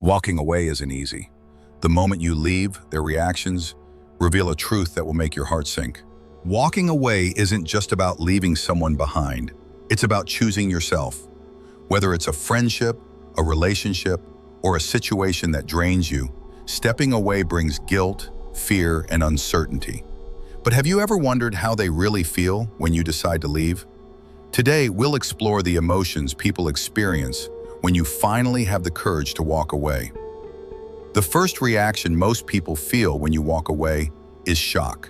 Walking away isn't easy. The moment you leave, their reactions reveal a truth that will make your heart sink. Walking away isn't just about leaving someone behind. It's about choosing yourself. Whether it's a friendship, a relationship, or a situation that drains you, stepping away brings guilt, fear, and uncertainty. But have you ever wondered how they really feel when you decide to leave? Today, we'll explore the emotions people experience when you finally have the courage to walk away. The first reaction most people feel when you walk away is shock.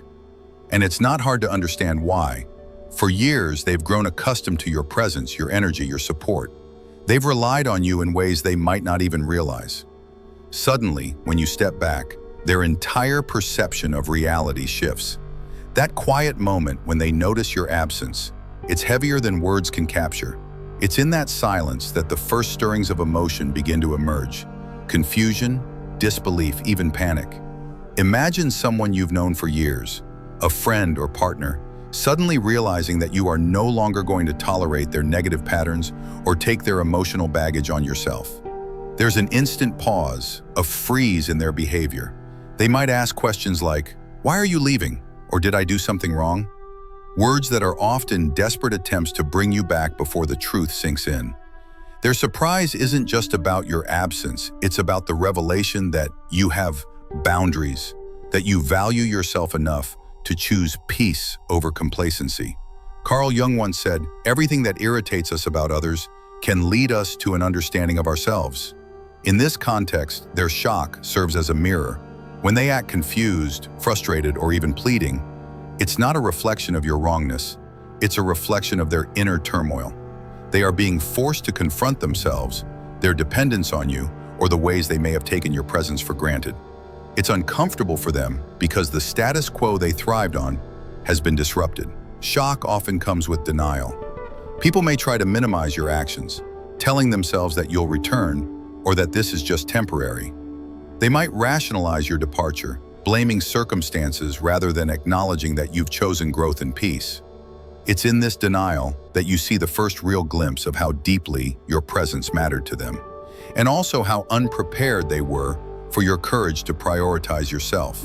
And it's not hard to understand why. For years, they've grown accustomed to your presence, your energy, your support. They've relied on you in ways they might not even realize. Suddenly, when you step back, their entire perception of reality shifts. That quiet moment when they notice your absence, it's heavier than words can capture. It's in that silence that the first stirrings of emotion begin to emerge. Confusion, disbelief, even panic. Imagine someone you've known for years, a friend or partner, suddenly realizing that you are no longer going to tolerate their negative patterns or take their emotional baggage on yourself. There's an instant pause, a freeze in their behavior. They might ask questions like, "Why are you leaving?" Or "Did I do something wrong?" Words that are often desperate attempts to bring you back before the truth sinks in. Their surprise isn't just about your absence, it's about the revelation that you have boundaries, that you value yourself enough to choose peace over complacency. Carl Jung once said, "Everything that irritates us about others can lead us to an understanding of ourselves." In this context, their shock serves as a mirror. When they act confused, frustrated, or even pleading, it's not a reflection of your wrongness, it's a reflection of their inner turmoil. They are being forced to confront themselves, their dependence on you, or the ways they may have taken your presence for granted. It's uncomfortable for them because the status quo they thrived on has been disrupted. Shock often comes with denial. People may try to minimize your actions, telling themselves that you'll return or that this is just temporary. They might rationalize your departure, blaming circumstances rather than acknowledging that you've chosen growth and peace. It's in this denial that you see the first real glimpse of how deeply your presence mattered to them, and also how unprepared they were for your courage to prioritize yourself.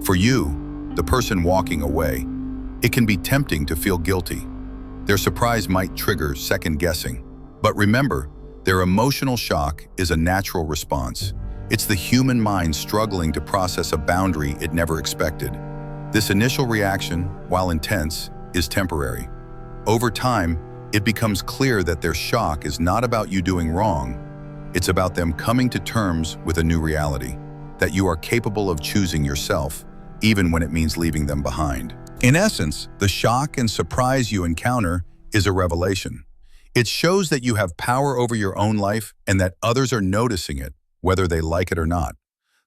For you, the person walking away, it can be tempting to feel guilty. Their surprise might trigger second guessing. But remember, their emotional shock is a natural response. It's the human mind struggling to process a boundary it never expected. This initial reaction, while intense, is temporary. Over time, it becomes clear that their shock is not about you doing wrong. It's about them coming to terms with a new reality, that you are capable of choosing yourself, even when it means leaving them behind. In essence, the shock and surprise you encounter is a revelation. It shows that you have power over your own life and that others are noticing it, whether they like it or not.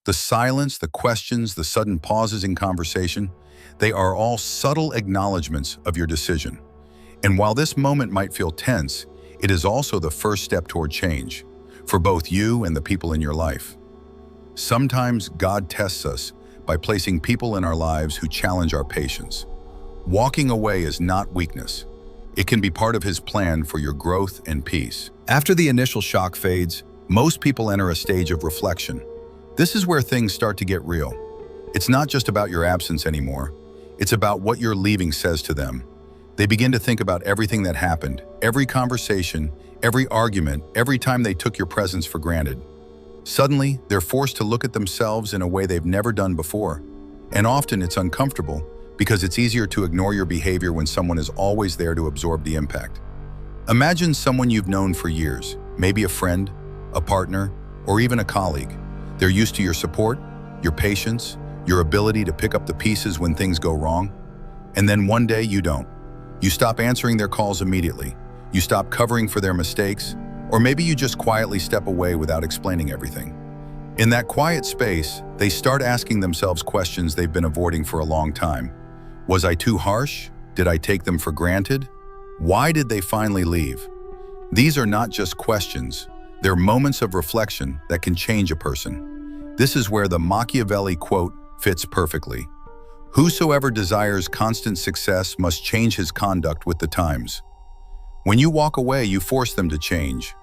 The silence, the questions, the sudden pauses in conversation, they are all subtle acknowledgments of your decision. And while this moment might feel tense, it is also the first step toward change, for both you and the people in your life. Sometimes God tests us by placing people in our lives who challenge our patience. Walking away is not weakness. It can be part of His plan for your growth and peace. After the initial shock fades, most people enter a stage of reflection. This is where things start to get real. It's not just about your absence anymore. It's about what your leaving says to them. They begin to think about everything that happened, every conversation, every argument, every time they took your presence for granted. Suddenly, they're forced to look at themselves in a way they've never done before. And often it's uncomfortable because it's easier to ignore your behavior when someone is always there to absorb the impact. Imagine someone you've known for years, maybe a friend, a partner, or even a colleague. They're used to your support, your patience, your ability to pick up the pieces when things go wrong. And then one day you don't. You stop answering their calls immediately. You stop covering for their mistakes, or maybe you just quietly step away without explaining everything. In that quiet space, they start asking themselves questions they've been avoiding for a long time. Was I too harsh? Did I take them for granted? Why did they finally leave? These are not just questions. They're moments of reflection that can change a person. This is where the Machiavelli quote fits perfectly. Whosoever desires constant success must change his conduct with the times. When you walk away, you force them to change,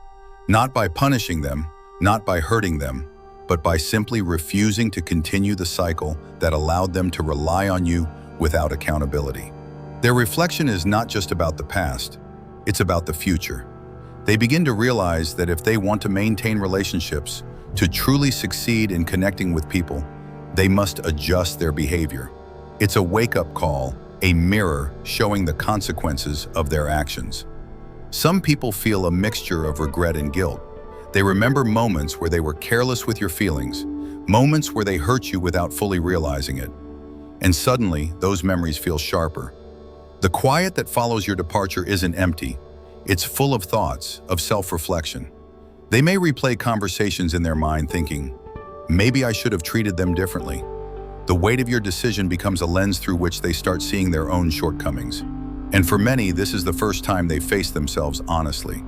not by punishing them, not by hurting them, but by simply refusing to continue the cycle that allowed them to rely on you without accountability. Their reflection is not just about the past, it's about the future. They begin to realize that if they want to maintain relationships, to truly succeed in connecting with people, they must adjust their behavior. It's a wake-up call, a mirror showing the consequences of their actions. Some people feel a mixture of regret and guilt. They remember moments where they were careless with your feelings, moments where they hurt you without fully realizing it. And suddenly, those memories feel sharper. The quiet that follows your departure isn't empty. It's full of thoughts, of self-reflection. They may replay conversations in their mind thinking, maybe I should have treated them differently. The weight of your decision becomes a lens through which they start seeing their own shortcomings. And for many, this is the first time they face themselves honestly.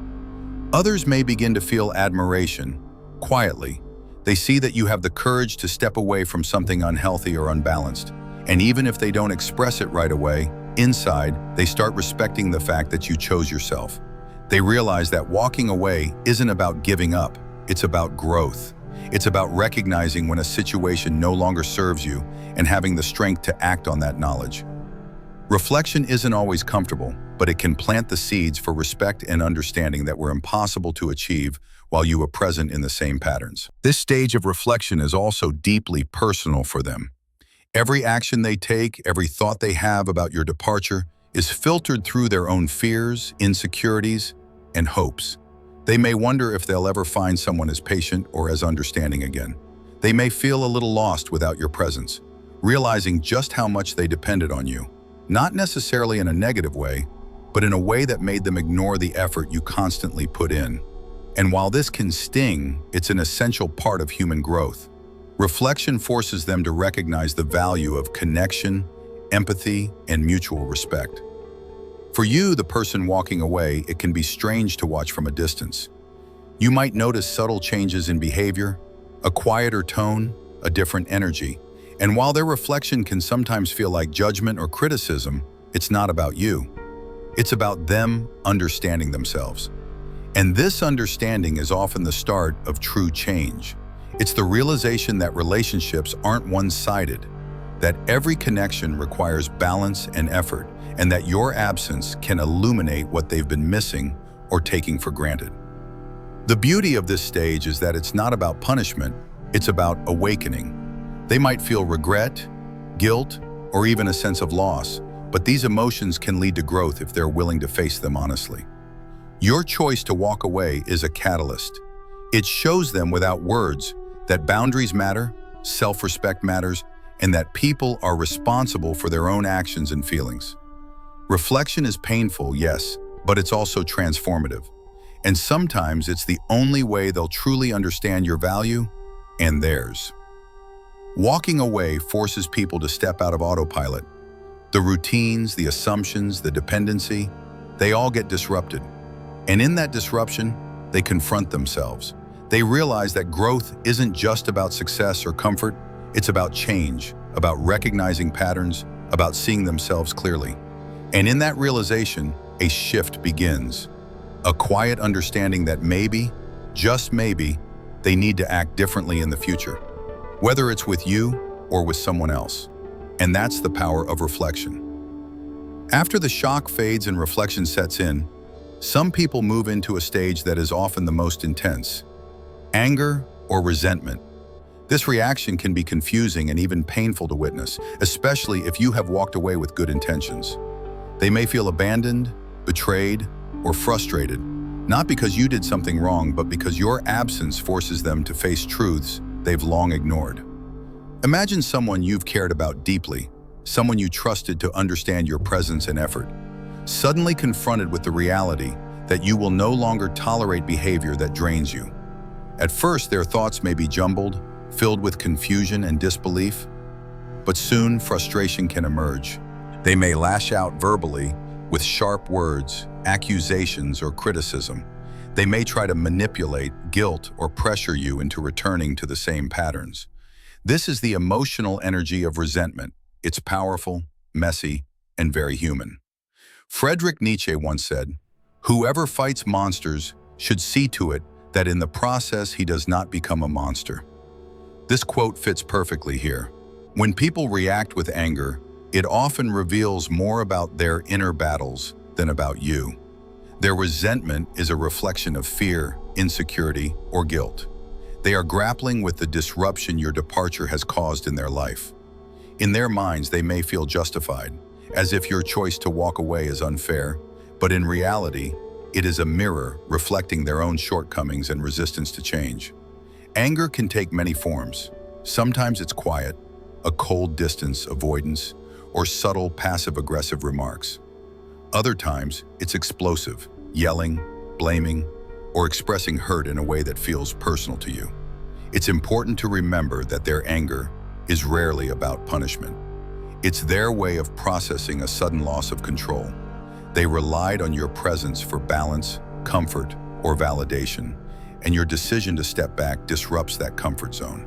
Others may begin to feel admiration, quietly. They see that you have the courage to step away from something unhealthy or unbalanced. And even if they don't express it right away, inside, they start respecting the fact that you chose yourself. They realize that walking away isn't about giving up, it's about growth. It's about recognizing when a situation no longer serves you and having the strength to act on that knowledge. Reflection isn't always comfortable, but it can plant the seeds for respect and understanding that were impossible to achieve while you were present in the same patterns. This stage of reflection is also deeply personal for them. Every action they take, every thought they have about your departure is filtered through their own fears, insecurities, and hopes. They may wonder if they'll ever find someone as patient or as understanding again. They may feel a little lost without your presence, realizing just how much they depended on you. Not necessarily in a negative way, but in a way that made them ignore the effort you constantly put in. And while this can sting, it's an essential part of human growth. Reflection forces them to recognize the value of connection, empathy, and mutual respect. For you, the person walking away, it can be strange to watch from a distance. You might notice subtle changes in behavior, a quieter tone, a different energy. And while their reflection can sometimes feel like judgment or criticism, it's not about you. It's about them understanding themselves. And this understanding is often the start of true change. It's the realization that relationships aren't one-sided, that every connection requires balance and effort, and that your absence can illuminate what they've been missing or taking for granted. The beauty of this stage is that it's not about punishment, it's about awakening. They might feel regret, guilt, or even a sense of loss, but these emotions can lead to growth if they're willing to face them honestly. Your choice to walk away is a catalyst. It shows them without words that boundaries matter, self-respect matters, and that people are responsible for their own actions and feelings. Reflection is painful, yes, but it's also transformative. And sometimes it's the only way they'll truly understand your value and theirs. Walking away forces people to step out of autopilot. The routines, the assumptions, the dependency, they all get disrupted. And in that disruption, they confront themselves. They realize that growth isn't just about success or comfort, it's about change, about recognizing patterns, about seeing themselves clearly. And in that realization, a shift begins. A quiet understanding that maybe, just maybe, they need to act differently in the future, whether it's with you or with someone else. And that's the power of reflection. After the shock fades and reflection sets in, some people move into a stage that is often the most intense: anger or resentment. This reaction can be confusing and even painful to witness, especially if you have walked away with good intentions. They may feel abandoned, betrayed, or frustrated, not because you did something wrong, but because your absence forces them to face truths they've long ignored. Imagine someone you've cared about deeply, someone you trusted to understand your presence and effort, suddenly confronted with the reality that you will no longer tolerate behavior that drains you. At first, their thoughts may be jumbled, filled with confusion and disbelief, but soon frustration can emerge. They may lash out verbally with sharp words, accusations, or criticism. They may try to manipulate, guilt, or pressure you into returning to the same patterns. This is the emotional energy of resentment. It's powerful, messy, and very human. Friedrich Nietzsche once said, "Whoever fights monsters should see to it that in the process he does not become a monster." This quote fits perfectly here. When people react with anger, it often reveals more about their inner battles than about you. Their resentment is a reflection of fear, insecurity, or guilt. They are grappling with the disruption your departure has caused in their life. In their minds, they may feel justified, as if your choice to walk away is unfair, but in reality, it is a mirror reflecting their own shortcomings and resistance to change. Anger can take many forms. Sometimes it's quiet, a cold distance avoidance, or subtle passive-aggressive remarks. Other times, it's explosive, yelling, blaming, or expressing hurt in a way that feels personal to you. It's important to remember that their anger is rarely about punishment. It's their way of processing a sudden loss of control. They relied on your presence for balance, comfort, or validation, and your decision to step back disrupts that comfort zone.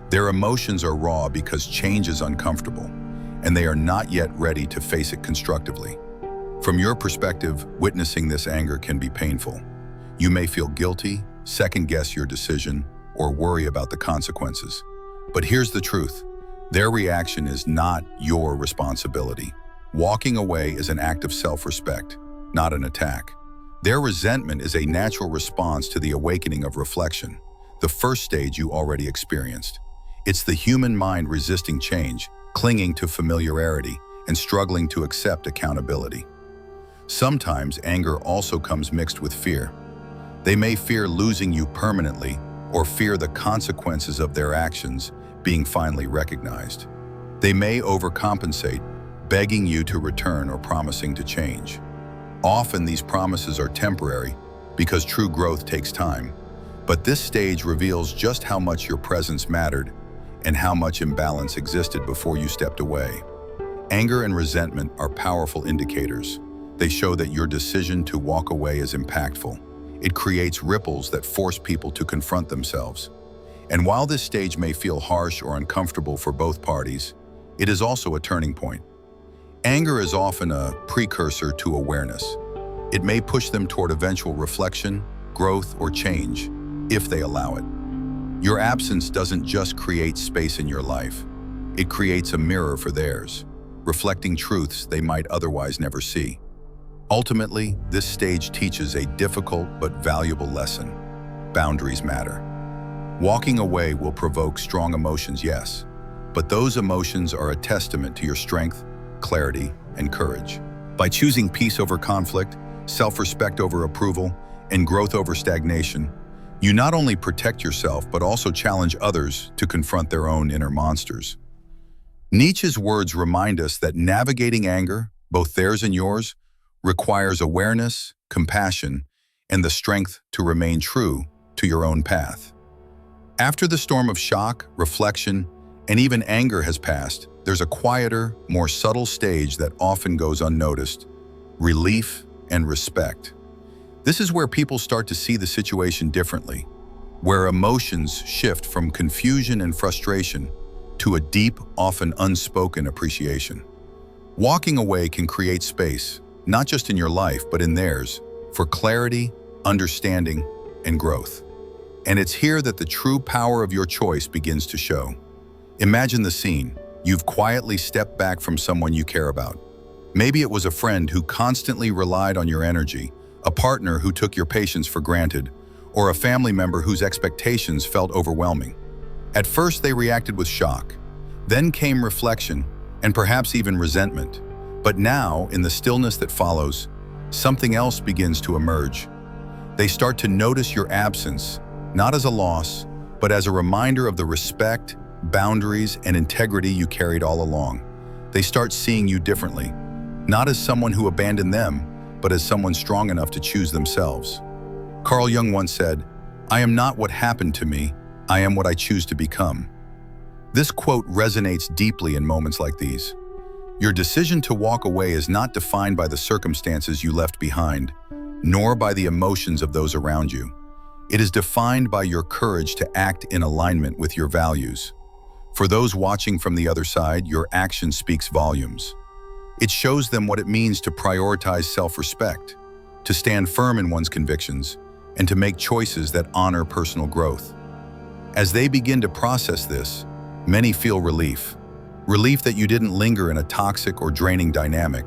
Their emotions are raw because change is uncomfortable, and they are not yet ready to face it constructively. From your perspective, witnessing this anger can be painful. You may feel guilty, second-guess your decision, or worry about the consequences. But here's the truth. Their reaction is not your responsibility. Walking away is an act of self-respect, not an attack. Their resentment is a natural response to the awakening of reflection, the first stage you already experienced. It's the human mind resisting change, clinging to familiarity, and struggling to accept accountability. Sometimes anger also comes mixed with fear. They may fear losing you permanently or fear the consequences of their actions being finally recognized. They may overcompensate, begging you to return or promising to change. Often these promises are temporary because true growth takes time, but this stage reveals just how much your presence mattered and how much imbalance existed before you stepped away. Anger and resentment are powerful indicators. They show that your decision to walk away is impactful. It creates ripples that force people to confront themselves. And while this stage may feel harsh or uncomfortable for both parties, it is also a turning point. Anger is often a precursor to awareness. It may push them toward eventual reflection, growth, or change, if they allow it. Your absence doesn't just create space in your life. It creates a mirror for theirs, reflecting truths they might otherwise never see. Ultimately, this stage teaches a difficult but valuable lesson. Boundaries matter. Walking away will provoke strong emotions, yes, but those emotions are a testament to your strength, clarity, and courage. By choosing peace over conflict, self-respect over approval, and growth over stagnation, you not only protect yourself but also challenge others to confront their own inner monsters. Nietzsche's words remind us that navigating anger, both theirs and yours, requires awareness, compassion, and the strength to remain true to your own path. After the storm of shock, reflection, and even anger has passed, there's a quieter, more subtle stage that often goes unnoticed: relief and respect. This is where people start to see the situation differently, where emotions shift from confusion and frustration to a deep, often unspoken appreciation. Walking away can create space, not just in your life, but in theirs, for clarity, understanding, and growth. And it's here that the true power of your choice begins to show. Imagine the scene. You've quietly stepped back from someone you care about. Maybe it was a friend who constantly relied on your energy, a partner who took your patience for granted, or a family member whose expectations felt overwhelming. At first, they reacted with shock. Then came reflection, and perhaps even resentment. But now, in the stillness that follows, something else begins to emerge. They start to notice your absence, not as a loss, but as a reminder of the respect, boundaries, and integrity you carried all along. They start seeing you differently, not as someone who abandoned them, but as someone strong enough to choose themselves. Carl Jung once said, "I am not what happened to me, I am what I choose to become." This quote resonates deeply in moments like these. Your decision to walk away is not defined by the circumstances you left behind, nor by the emotions of those around you. It is defined by your courage to act in alignment with your values. For those watching from the other side, your action speaks volumes. It shows them what it means to prioritize self-respect, to stand firm in one's convictions, and to make choices that honor personal growth. As they begin to process this, many feel relief. Relief that you didn't linger in a toxic or draining dynamic.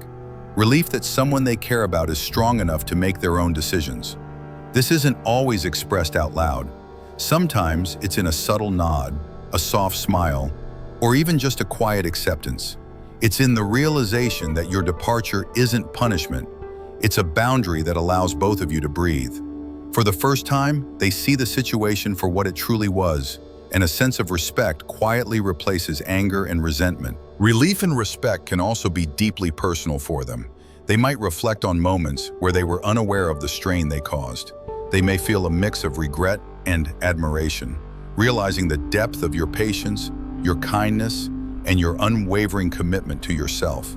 Relief that someone they care about is strong enough to make their own decisions. This isn't always expressed out loud. Sometimes it's in a subtle nod, a soft smile, or even just a quiet acceptance. It's in the realization that your departure isn't punishment. It's a boundary that allows both of you to breathe. For the first time, they see the situation for what it truly was, and a sense of respect quietly replaces anger and resentment. Relief and respect can also be deeply personal for them. They might reflect on moments where they were unaware of the strain they caused. They may feel a mix of regret and admiration, realizing the depth of your patience, your kindness, and your unwavering commitment to yourself.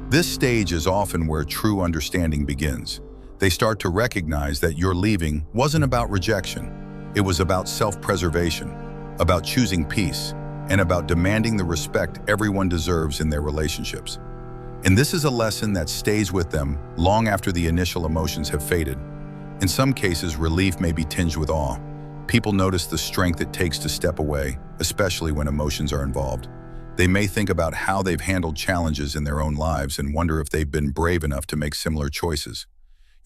This stage is often where true understanding begins. They start to recognize that your leaving wasn't about rejection. It was about self-preservation, about choosing peace, and about demanding the respect everyone deserves in their relationships. And this is a lesson that stays with them long after the initial emotions have faded. In some cases, relief may be tinged with awe. People notice the strength it takes to step away, especially when emotions are involved. They may think about how they've handled challenges in their own lives and wonder if they've been brave enough to make similar choices.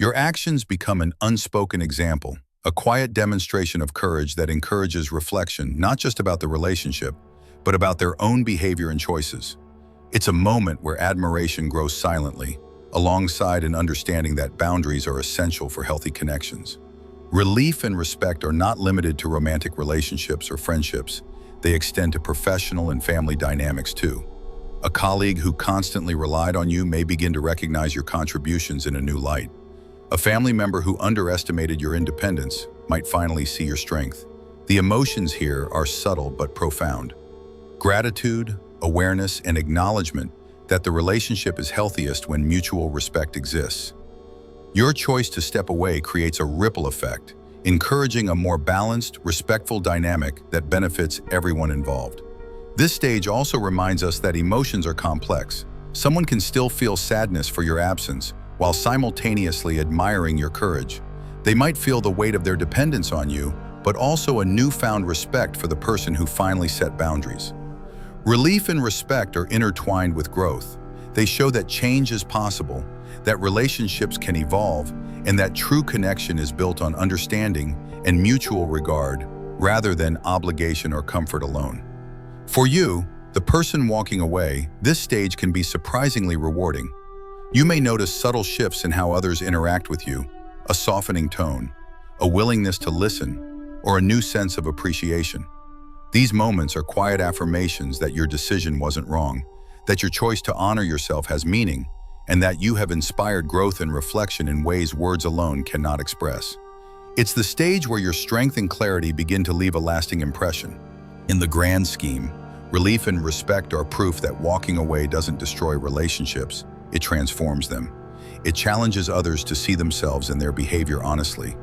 Your actions become an unspoken example, a quiet demonstration of courage that encourages reflection, not just about the relationship, but about their own behavior and choices. It's a moment where admiration grows silently, alongside an understanding that boundaries are essential for healthy connections. Relief and respect are not limited to romantic relationships or friendships. They extend to professional and family dynamics too. A colleague who constantly relied on you may begin to recognize your contributions in a new light. A family member who underestimated your independence might finally see your strength. The emotions here are subtle but profound. Gratitude, awareness, and acknowledgement that the relationship is healthiest when mutual respect exists. Your choice to step away creates a ripple effect, encouraging a more balanced, respectful dynamic that benefits everyone involved. This stage also reminds us that emotions are complex. Someone can still feel sadness for your absence while simultaneously admiring your courage. They might feel the weight of their dependence on you, but also a newfound respect for the person who finally set boundaries. Relief and respect are intertwined with growth. They show that change is possible, that relationships can evolve, and that true connection is built on understanding and mutual regard rather than obligation or comfort alone. For you, the person walking away, this stage can be surprisingly rewarding. You may notice subtle shifts in how others interact with you, a softening tone, a willingness to listen, or a new sense of appreciation. These moments are quiet affirmations that your decision wasn't wrong, that your choice to honor yourself has meaning, and that you have inspired growth and reflection in ways words alone cannot express. It's the stage where your strength and clarity begin to leave a lasting impression. In the grand scheme, relief and respect are proof that walking away doesn't destroy relationships, it transforms them. It challenges others to see themselves and their behavior honestly.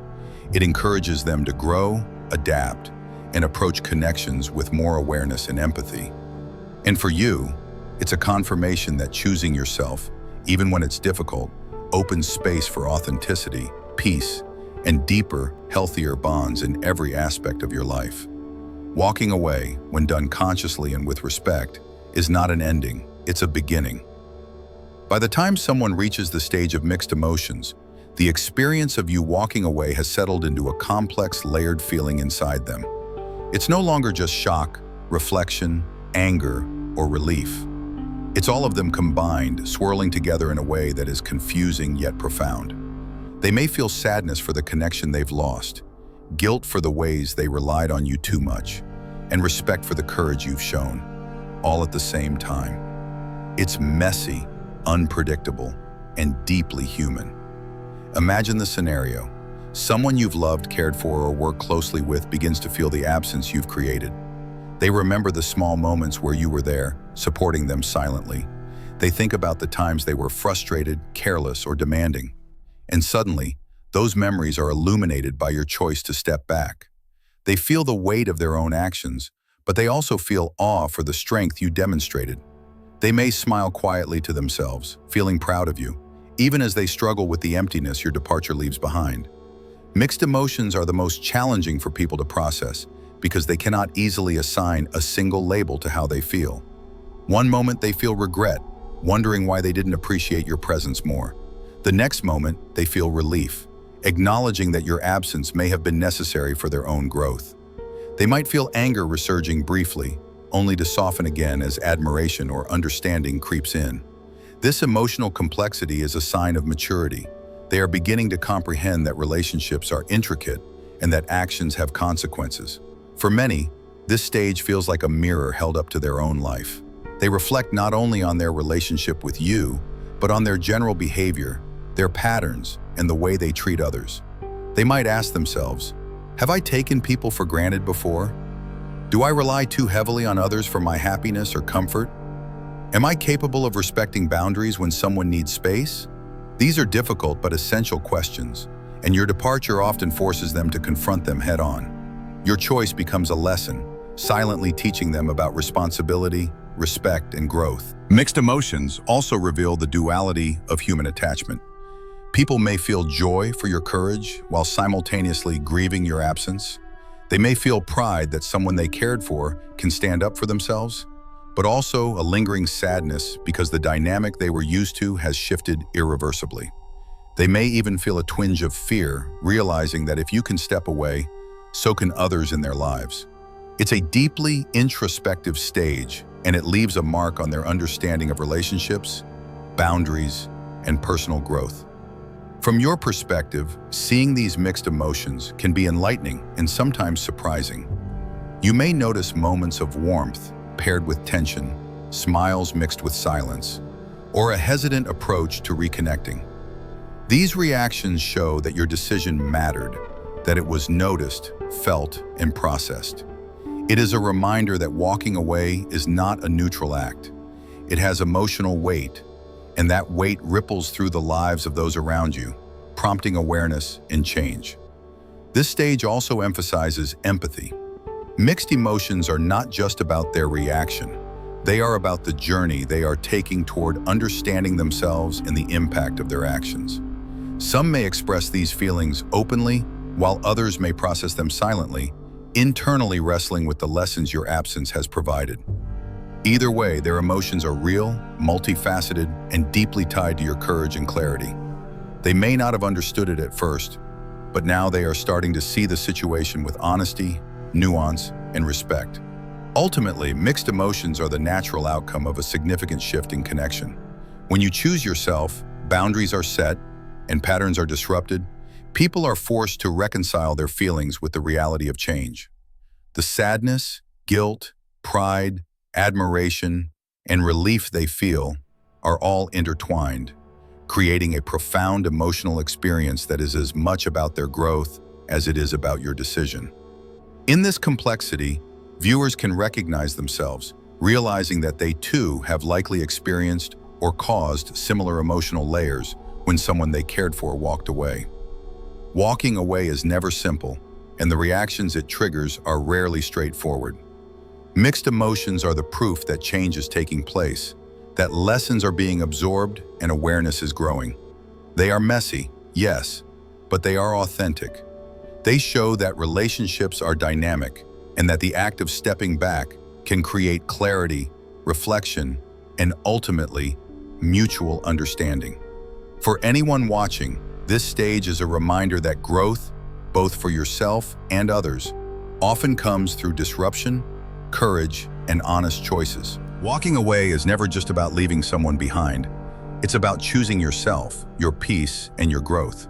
It encourages them to grow, adapt, and approach connections with more awareness and empathy. And for you, it's a confirmation that choosing yourself, even when it's difficult, opens space for authenticity, peace, and deeper, healthier bonds in every aspect of your life. Walking away, when done consciously and with respect, is not an ending, it's a beginning. By the time someone reaches the stage of mixed emotions, the experience of you walking away has settled into a complex, layered feeling inside them. It's no longer just shock, reflection, anger, or relief. It's all of them combined, swirling together in a way that is confusing yet profound. They may feel sadness for the connection they've lost, guilt for the ways they relied on you too much, and respect for the courage you've shown, all at the same time. It's messy, unpredictable, and deeply human. Imagine the scenario. Someone you've loved, cared for, or worked closely with begins to feel the absence you've created. They remember the small moments where you were there, supporting them silently. They think about the times they were frustrated, careless, or demanding. And suddenly, those memories are illuminated by your choice to step back. They feel the weight of their own actions, but they also feel awe for the strength you demonstrated. They may smile quietly to themselves, feeling proud of you, even as they struggle with the emptiness your departure leaves behind. Mixed emotions are the most challenging for people to process because they cannot easily assign a single label to how they feel. One moment they feel regret, wondering why they didn't appreciate your presence more. The next moment, they feel relief, acknowledging that your absence may have been necessary for their own growth. They might feel anger resurging briefly, only to soften again as admiration or understanding creeps in. This emotional complexity is a sign of maturity. They are beginning to comprehend that relationships are intricate and that actions have consequences. For many, this stage feels like a mirror held up to their own life. They reflect not only on their relationship with you, but on their general behavior, their patterns, and the way they treat others. They might ask themselves, have I taken people for granted before? Do I rely too heavily on others for my happiness or comfort? Am I capable of respecting boundaries when someone needs space? These are difficult but essential questions, and your departure often forces them to confront them head-on. Your choice becomes a lesson, silently teaching them about responsibility, respect, and growth. Mixed emotions also reveal the duality of human attachment. People may feel joy for your courage while simultaneously grieving your absence. They may feel pride that someone they cared for can stand up for themselves, but also a lingering sadness because the dynamic they were used to has shifted irreversibly. They may even feel a twinge of fear, realizing that if you can step away, so can others in their lives. It's a deeply introspective stage, and it leaves a mark on their understanding of relationships, boundaries, and personal growth. From your perspective, seeing these mixed emotions can be enlightening and sometimes surprising. You may notice moments of warmth paired with tension, smiles mixed with silence, or a hesitant approach to reconnecting. These reactions show that your decision mattered, that it was noticed, felt, and processed. It is a reminder that walking away is not a neutral act. It has emotional weight, and that weight ripples through the lives of those around you, prompting awareness and change. This stage also emphasizes empathy. Mixed emotions are not just about their reaction. They are about the journey they are taking toward understanding themselves and the impact of their actions. Some may express these feelings openly, while others may process them silently, internally wrestling with the lessons your absence has provided. Either way, their emotions are real, multifaceted, and deeply tied to your courage and clarity. They may not have understood it at first, but now they are starting to see the situation with honesty, nuance, and respect. Ultimately, mixed emotions are the natural outcome of a significant shift in connection. When you choose yourself, boundaries are set, and patterns are disrupted, people are forced to reconcile their feelings with the reality of change. The sadness, guilt, pride, admiration, and relief they feel are all intertwined, creating a profound emotional experience that is as much about their growth as it is about your decision. In this complexity, viewers can recognize themselves, realizing that they too have likely experienced or caused similar emotional layers when someone they cared for walked away. Walking away is never simple, and the reactions it triggers are rarely straightforward. Mixed emotions are the proof that change is taking place, that lessons are being absorbed and awareness is growing. They are messy, yes, but they are authentic. They show that relationships are dynamic and that the act of stepping back can create clarity, reflection, and ultimately, mutual understanding. For anyone watching, this stage is a reminder that growth, both for yourself and others, often comes through disruption, courage, and honest choices. Walking away is never just about leaving someone behind. It's about choosing yourself, your peace, and your growth.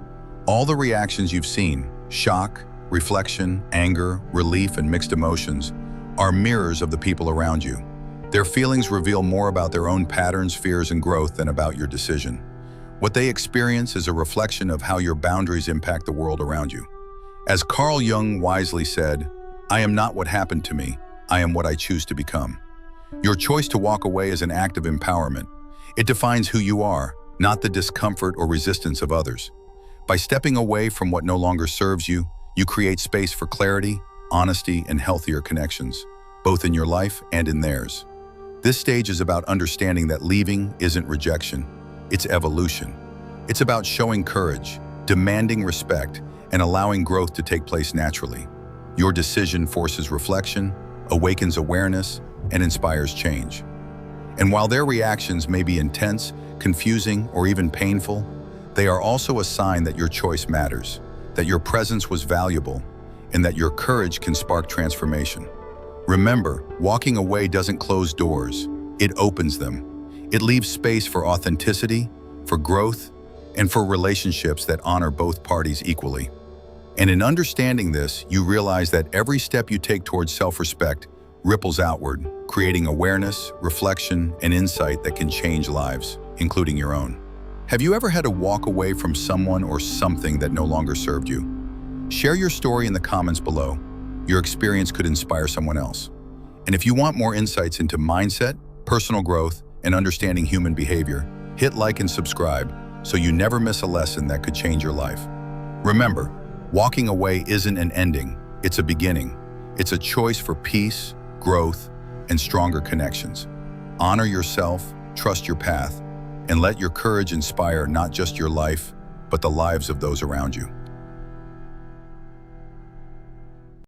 All the reactions you've seen, shock, reflection, anger, relief, and mixed emotions, are mirrors of the people around you. Their feelings reveal more about their own patterns, fears, and growth than about your decision. What they experience is a reflection of how your boundaries impact the world around you. As Carl Jung wisely said, "I am not what happened to me, I am what I choose to become." Your choice to walk away is an act of empowerment. It defines who you are, not the discomfort or resistance of others. By stepping away from what no longer serves you, you create space for clarity, honesty, and healthier connections, both in your life and in theirs. This stage is about understanding that leaving isn't rejection, it's evolution. It's about showing courage, demanding respect, and allowing growth to take place naturally. Your decision forces reflection, awakens awareness, and inspires change. And while their reactions may be intense, confusing, or even painful, they are also a sign that your choice matters, that your presence was valuable, and that your courage can spark transformation. Remember, walking away doesn't close doors, it opens them. It leaves space for authenticity, for growth, and for relationships that honor both parties equally. And in understanding this, you realize that every step you take towards self-respect ripples outward, creating awareness, reflection, and insight that can change lives, including your own. Have you ever had to walk away from someone or something that no longer served you? Share your story in the comments below. Your experience could inspire someone else. And if you want more insights into mindset, personal growth, and understanding human behavior, hit like and subscribe so you never miss a lesson that could change your life. Remember, walking away isn't an ending, it's a beginning. It's a choice for peace, growth, and stronger connections. Honor yourself, trust your path, and let your courage inspire not just your life, but the lives of those around you.